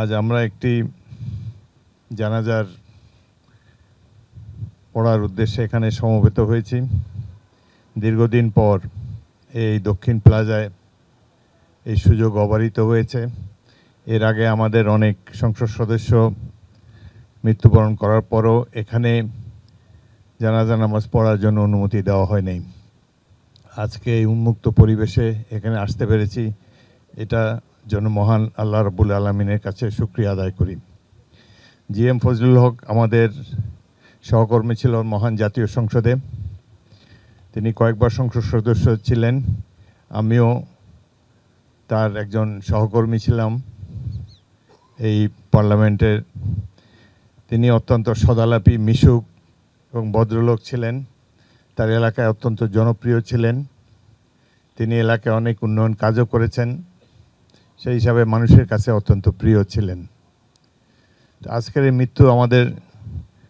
আজ আমরা একটি জানাজার পড়ার উদ্দেশ্যে এখানে সমবেত হয়েছি। দীর্ঘদিন পর এই দক্ষিণ প্লাজায় এই সুযোগ অবারিত হয়েছে। এর আগে আমাদের অনেক সংসদ সদস্য মৃত্যুবরণ করার পরও এখানে জানাজা নামাজ পড়ার জন্য অনুমতি দেওয়া হয়নি। আজকে এই উন্মুক্ত পরিবেশে এখানে আসতে পেরেছি, এটা জন্য মহান আল্লাহ রাব্বুল আলামিনের কাছে শুকরিয়া আদায় করি। জিএম ফজলুল হক আমাদের সহকর্মী ছিল মহান জাতীয় সংসদে, তিনি কয়েকবার সংসদ সদস্য ছিলেন, আমিও তার একজন সহকর্মী ছিলাম এই পার্লামেন্টের। তিনি অত্যন্ত সদালাপী, মিশুক এবং ভদ্রলোক ছিলেন। তার এলাকায় অত্যন্ত জনপ্রিয় ছিলেন। তিনি এলাকায় অনেক উন্নয়ন কাজও করেছেন, সেই হিসাবে মানুষের কাছে অত্যন্ত প্রিয় ছিলেন। আজকের এই মৃত্যু আমাদের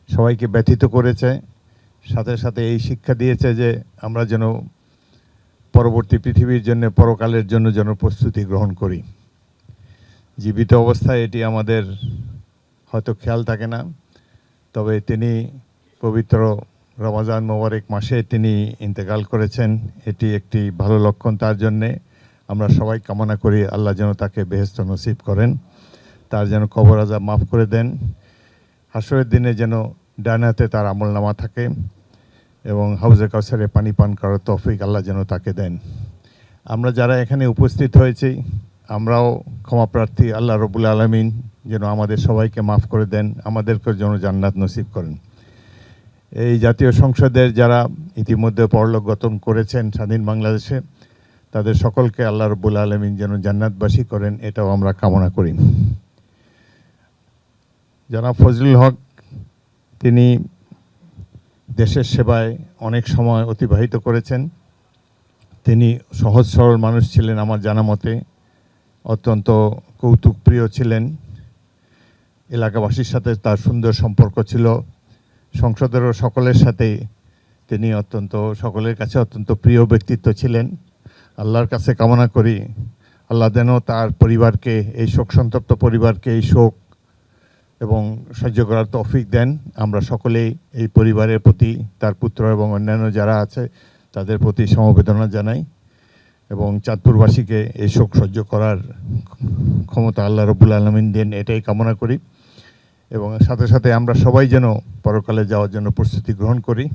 সবাইকে ব্যথিত করেছে, সাথে সাথে এই শিক্ষা দিয়েছে যে আমরা যেন পরবর্তী পৃথিবীর জন্য, পরকালের জন্য যেন প্রস্তুতি গ্রহণ করি। জীবিত অবস্থায় এটি আমাদের হয়তো খেয়াল থাকে না, তবে তিনি পবিত্র রমজান মোবারক মাসে তিনি ইন্তেকাল করেছেন, এটি একটি ভালো লক্ষণ। তার জন্যে আমরা সবাই কামনা করি আল্লাহ যেন তাকে বেহেশত নসিব করেন, তার যেন কবর আযাব মাফ করে দেন, হাসরের দিনে যেন ডান হাতে তার আমলনামা থাকে এবং হাউজে কাউসারে পানি পান করার তৌফিক আল্লাহ যেন তাকে দেন। আমরা যারা এখানে উপস্থিত হয়েছি আমরাও ক্ষমাপ্রার্থী, আল্লাহ রাব্বুল আলামিন যেন আমাদের সবাইকে মাফ করে দেন, আমাদেরকে যেন জান্নাত নসিব করেন। এই জাতীয় সংসদের যারা ইতিমধ্যে পরলোক গমন করেছেন স্বাধীন বাংলাদেশে, তাদের সকলকে আল্লাহ রাব্বুল আলামিন যেন জান্নাতবাসী করেন, এটাও আমরা কামনা করি। জনাব ফজলুল হক তিনি দেশের সেবায় অনেক সময় অতিবাহিত করেছেন। তিনি সহজ সরল মানুষ ছিলেন, আমার জানা মতে অত্যন্ত কৌতুকপ্রিয় ছিলেন। এলাকাবাসীর সাথে তার সুন্দর সম্পর্ক ছিল, সংসদেরও সকলের সাথেই তিনি সকলের কাছে অত্যন্ত প্রিয় ব্যক্তিত্ব ছিলেন। আল্লাহর কাছে কামনা করি আল্লাহ যেন তার পরিবারকে, এই শোক সন্তপ্ত পরিবারকে এই শোক এবং সহ্য করার তৌফিক দেন। আমরা সকলেই এই পরিবারের প্রতি, তার পুত্র এবং অন্যান্য যারা আছে তাদের প্রতি সমবেদনা জানাই এবং চাঁদপুরবাসীকে এই শোক সহ্য করার ক্ষমতা আল্লাহ রাব্বুল আলামিন দেন, এটাই কামনা করি। এবং সাথে সাথে আমরা সবাই যেন পরকালে যাওয়ার জন্য প্রস্তুতি গ্রহণ করি,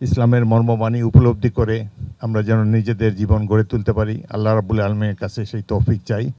ইসলামের মর্মবাণী উপলব্ধি করে আমরা যেন নিজেদের জীবন গড়ে তুলতে পারি। আল্লাহ রাব্বুল আলামিনের কাছে সেই তৌফিক চাই।